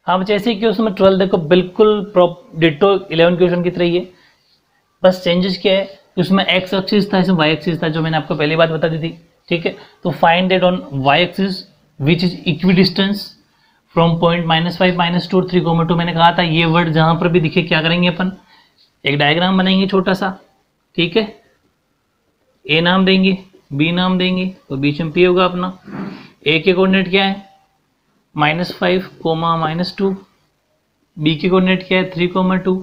हाँ जैसे कि उसमें 12 देखो बिल्कुल डिटो 11 क्वेश्चन की तरह ही है, बस चेंजेस क्या है कि उसमें एक्स एक्सिस था, इसमें वाई एक्सिस था, जो मैंने आपको पहली बात बता दी थी। ठीक है, तो find that on y axis which is equidistance from point -5 -2 और 3,2 मैंने कहा था ये वर्ड जहां पर भी दिखे क्या करेंगे अपन, एक डायग्राम बनाएंगे छोटा सा। ठीक है, ए नाम देंगे, बी नाम देंगे, तो बीच में पी होगा अपना। ए के कोऑर्डिनेट क्या है -5, -2, बी के कोऑर्डिनेट क्या है 3,2,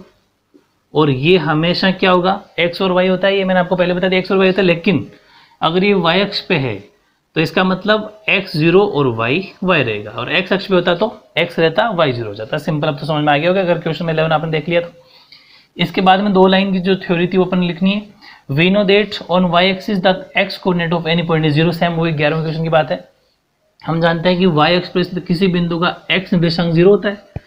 और ये हमेशा क्या होगा एक्स और वाई होता है, ये मैंने आपको पहले बता दिया एक्स और वाई होता है, लेकिन अगर ये वाई अक्ष पे है तो इसका मतलब x 0 और y रहेगा, और x अक्ष पे होता तो x रहता y 0 हो जाता। सिंपल, अब तो समझ में आ गया होगा अगर क्वेश्चन में 11 आपने देख लिया तो। इसके बाद में 2 लाइन की जो थ्योरी थी वो अपन लिखनी है। We know that on y axis the x coordinate of any point is 0, same वही 11वें क्वेश्चन की बात है। हम जानते हैं कि y अक्ष पर स्थित किसी बिंदु का x निर्देशांक 0 होता है।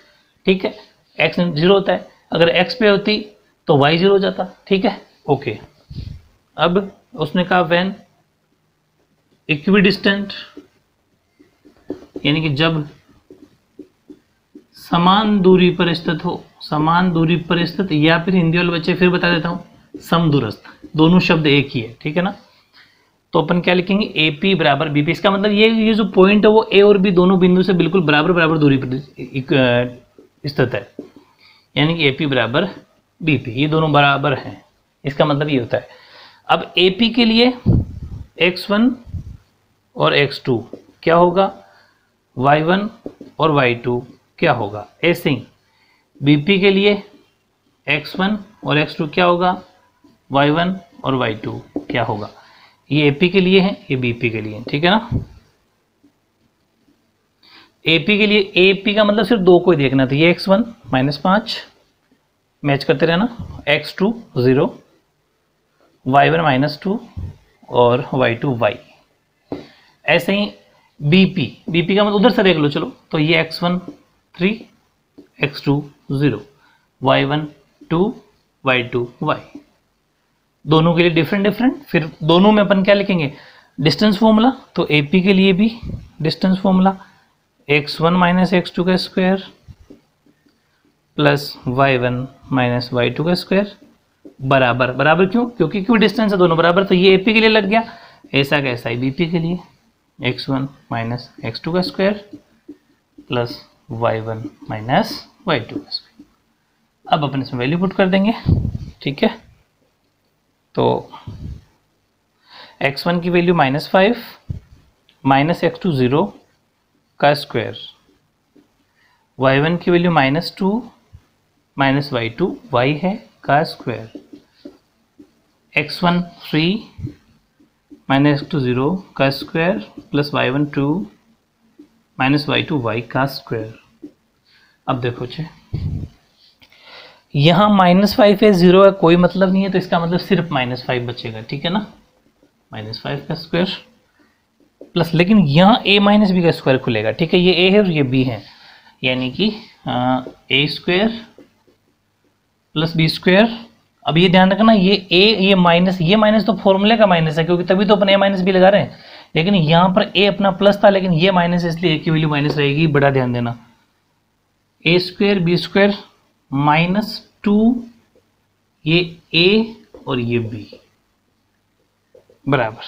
ठीक है, x 0 होता है, अगर x पे होती तो y 0 हो जाता। ठीक है, ओके। अब उसने कहा व्हेन इक्विडिस्टेंट, यानी कि जब समान दूरी पर स्थित हो, समान दूरी पर स्थित, या फिर हिंदी वाले बच्चे फिर बता देता हूं समदूरस्थ, दोनों शब्द एक ही है। ठीक है ना, तो अपन क्या लिखेंगे AP बराबर BP। इसका मतलब ये जो पॉइंट है वो A और B दोनों बिंदु से बिल्कुल बराबर दूरी पर स्थित है, यानी कि AP बराबर BP, ये दोनों बराबर हैं, इसका मतलब ये होता है। अब AP के लिए x1 और x2 क्या होगा, y1 और y2 क्या होगा, ऐसे ही BP के लिए x1 और x2 क्या होगा, y1 और y2 क्या होगा। ये AP के लिए है, ये BP के लिए, ठीक है ना। AP के लिए, AP का मतलब सिर्फ 2 को ही देखना था, ये x1 -5 मैच करते रहना, x2 0, y1 -2 और y2 y। ऐसे ही BP का मतलब उधर से देख लो चलो, तो ये x1 3, x2 0, y1 2, y2 y, दोनों के लिए डिफरेंट। फिर दोनों में अपन क्या लिखेंगे, डिस्टेंस फॉर्मूला। तो AP के लिए भी डिस्टेंस फॉर्मूला x1 - x2 का स्क्वायर प्लस y1 - y2 का स्क्वायर बराबर क्यों, क्योंकि क्यों डिस्टेंस है दोनों बराबर, तो ये AP के लिए लग गया, ऐसा कैसा है BP के लिए x1 - x2 का स्क्वायर प्लस y1 - y2 का स्क्वायर। अब अपन इसमें वैल्यू पुट कर देंगे। ठीक है, तो x1 की वैल्यू -5 -x2 0 का स्क्वायर, y1 की वैल्यू -2 -y2 y है का स्क्वायर, x1 3 -x2 0 का square plus y1 2 -y2 y का स्क्वायर। अब देखो चे यहाँ -5 है, 0 है, कोई मतलब नहीं है, तो इसका मतलब सिर्फ -5 बचेगा। ठीक है ना, -5 का स्क्वायर प्लस, लेकिन यहाँ a - b का स्क्वायर खुलेगा। ठीक है, ये a है और ये b है, यानी कि a square plus b square. अब ये ध्यान रखना, ये a ये माइनस तो फॉर्मूले का माइनस है, क्योंकि तभी तो अपन a - b लगा रहे हैं, लेकिन यहाँ पर a अपना प्लस था, लेकिन ये माइनस, इसलिए a की वैल्यू माइनस रहेगी। बड़ा ध्यान देना, a स्क्वायर b स्क्वायर -2, ये a और ये b बराबर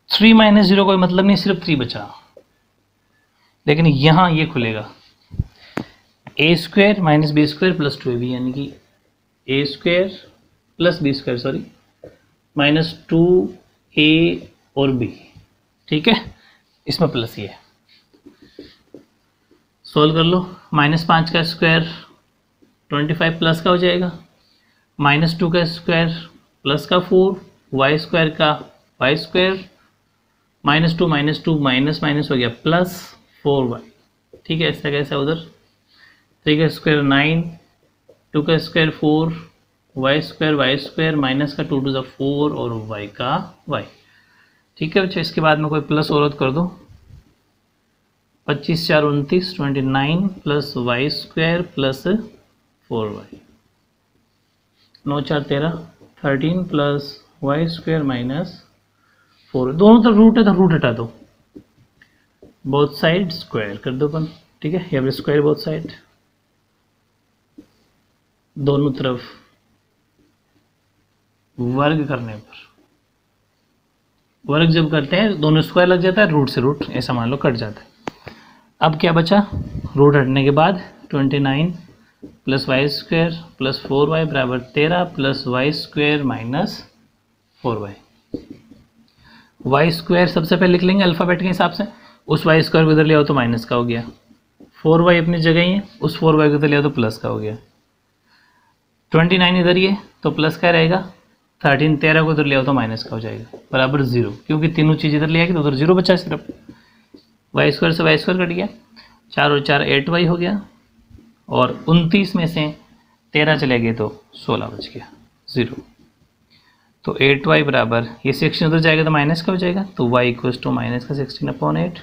3 - 0 कोई मतलब नहीं, सिर्फ 3 बचा, लेकिन यहां ये खुलेगा a square - b square plus 2ab, यानी कि a square plus b square, sorry -2a और b। ठीक है, इसमें प्लस ये सोल्व कर लो, -5 का स्क्वायर 25 प्लस का हो जाएगा, -2 का स्क्वायर प्लस का 4, y स्क्वायर का y स्क्वायर, -2 माइनस हो गया प्लस 4y। ठीक है, ऐसा कैसा उधर, 3 का स्क्वायर 9, 2 का स्क्वायर 4, y स्क्वायर माइनस का 2 to the 4 और y का y। ठीक है बच्चों, इसके बाद में कोई प्लस और कर दो, 25 4 29, 29 plus y square plus 4y, 9 4 13, 13 plus y square minus 4, दोनों तरफ रूट है तो रूट हटा दो, बोथ साइड स्क्वायर कर दो अपन। ठीक है, ये स्क्वायर बोथ साइड, दोनों तरफ वर्ग करने पर, वर्ग जब करते हैं दोनों स्क्वायर लग जाता है, रूट से रूट ऐसा मान लो कट जाता है। अब क्या बचा, रूट हटने के बाद 29 plus y square plus 4y बराबर 13 plus y square minus 4y। Y square सबसे पहले लिख लेंगे अल्फ़ाबेट के हिसाब से, उस वाई स्क्वायर को इधर ले आओ तो माइनस का हो गया, 4y अपनी जगह ही है, उस 4y को इधर ले आओ तो प्लस का हो गया, 29 इधर ही है तो प्लस का रहेगा, 13 को इधर ले आओ तो माइनस का हो जाएगा, बराबर 0, क्योंकि तीनों चीज़ इधर ले आएगी तो उधर 0 बचा सिर्फ। वाई स्क्वायर से वाई स्क्वायर कट गया, 4 और 4 8y हो गया, और 29 में से 13 चले गए तो 16 बच गया, 0। तो 8y बराबर, ये 16 उधर जाएगा तो माइनस का हो जाएगा, तो y इक्वल्स टू माइनस का 16/8,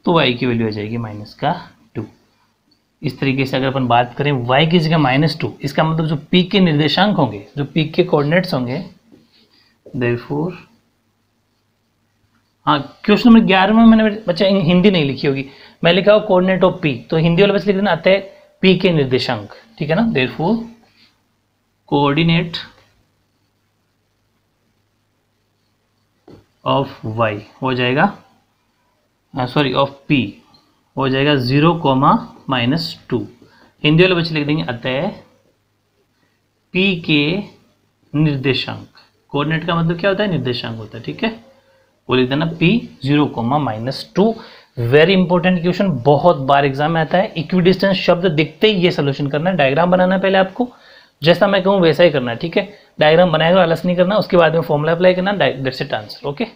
तो y की वैल्यू आ जाएगी माइनस का 2। इस तरीके से अगर अपन बात करें y की जगह -2, इसका मतलब जो पीक के निर्देशांक होंगे, जो पीक के कोऑर्डिनेट्स होंगे, देयरफॉर, हाँ क्वेश्चन नंबर 11 में मैंने बच्चा हिंदी नहीं लिखी होगी, मैं लिखा हूँ कोऑर्डिनेट ऑफ पी, तो हिंदी वाले बस लिख देना आता है पी के निर्देशांक, ठीक है ना। देयरफॉर कोऑर्डिनेट ऑफ y हो जाएगा, सॉरी ऑफ p हो जाएगा 0,-2। हिंदी वाले बच्चे लिख देंगे अतः p के निर्देशांक, कोऑर्डिनेट का मतलब क्या होता है, निर्देशांक होता है, ठीक है, वो लिख देना p 0,-2। वेरी इंपॉर्टेंट क्वेश्चन, बहुत बार एग्जाम में आता है। इक्विडिस्टेंस शब्द दिखते ही ये सोल्यूशन करना है, डायग्राम बनाना है पहले आपको, जैसा मैं कहूँ वैसा ही करना है, ठीक है। डायग्राम बनाएगा आलस नहीं करना, उसके बाद में फॉर्मूला अप्लाई करना, दैट्स इट आंसर, ओके।